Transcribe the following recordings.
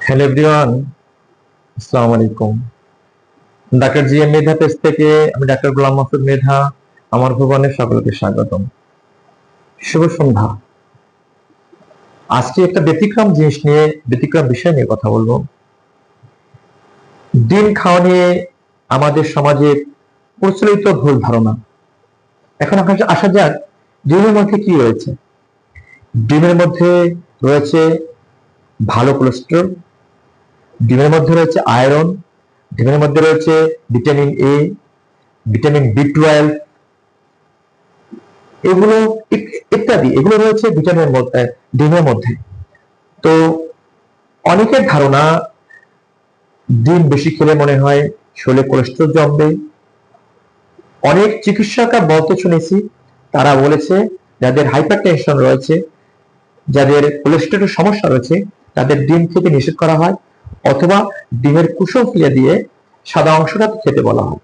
Hello everyone, আসসালামু আলাইকুম। Doctor G M মেধা page থেকে আমি ডাক্তার গোলাম মাসুদ মেধা আমার ভুবনে সকলকে স্বাগতম। শুভ সন্ধ্যা। আজকে একটা ব্যতিক্রম বিষয় নিয়ে কথা বলবো। ডিম খাওয়া নিয়ে আমাদের সমাজে প্রচলিত ভুল ধারণা। এখন আসা যাক, ডিমের মধ্যে কি রয়েছে। ডিমের মধ্যে রয়েছে ভালো কোলেস্টেরল, ডিমের মধ্যে রয়েছে আয়রন, ডিমের মধ্যে রয়েছে ভিটামিন এ, ভিটামিন বি 12, এগুলো ইত্যাদি এগুলো রয়েছে ডিমের মধ্যে। তো অনেকের ধারণা ডিম বেশি খেলে মনে হয় শরীরে কোলেস্টেরল জমবে। অনেক চিকিৎসকরা বলতে শুনেছি, তারা বলেছে যাদের হাইপার টেনশন রয়েছে, যাদের কোলেস্টেরলের সমস্যা রয়েছে, তাদের ডিম খেতে নিষেধ করা হয়, অথবা ডিমের কুসুম ফেলে দিয়ে সাদা অংশটা খেতে বলা হয়।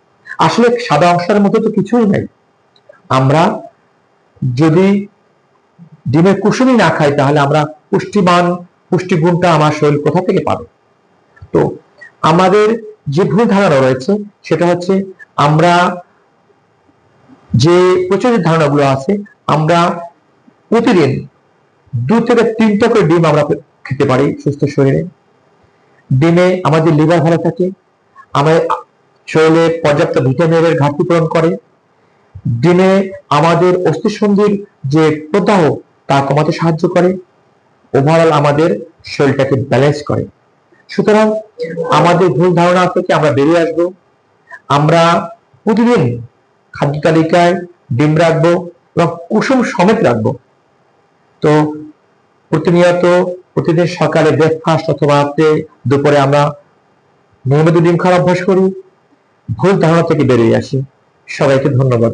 আসলে সাদা অংশের মধ্যে তো কিছুই নাই। আমরা যদি ডিমের কুসুমই না খাই, তাহলে আমরা পুষ্টিগুণটা আমার শরীর কোথা থেকে পাবে? তো আমাদের যে ভুল ধারণা রয়েছে সেটা হচ্ছে, আমরা যে প্রচলিত ধারণাগুলো আছে, আমরা প্রতিদিন 2 থেকে 3টা করে ডিম আমরা খেতে পারি সুস্থ শরীরে। ডিমে আমাদের লিভার ভালো থাকে, আমাদের শরীরে পর্যাপ্ত ভিটামিনের ঘাটতি পূরণ করে। ডিমে আমাদের অস্থিসন্ধির যে প্রদাহ তা কমাতে সাহায্য করে। ওভারঅল আমাদের শরীরটাকে ব্যালেন্স করে। সুতরাং আমাদের ভুল ধারণা থেকে আমরা বেরিয়ে আসবো। আমরা প্রতিদিন খাদ্য তালিকায় ডিম রাখবো এবং কুসুম সমেত রাখবো। তো প্রতিদিন সকালে ব্রেকফাস্ট অথবা রাতে দুপুরে আমরা নিয়মিত ডিম খাওয়ার অভ্যাস করি, ভুল ধারণা থেকে বেরিয়ে আসি। সবাইকে ধন্যবাদ।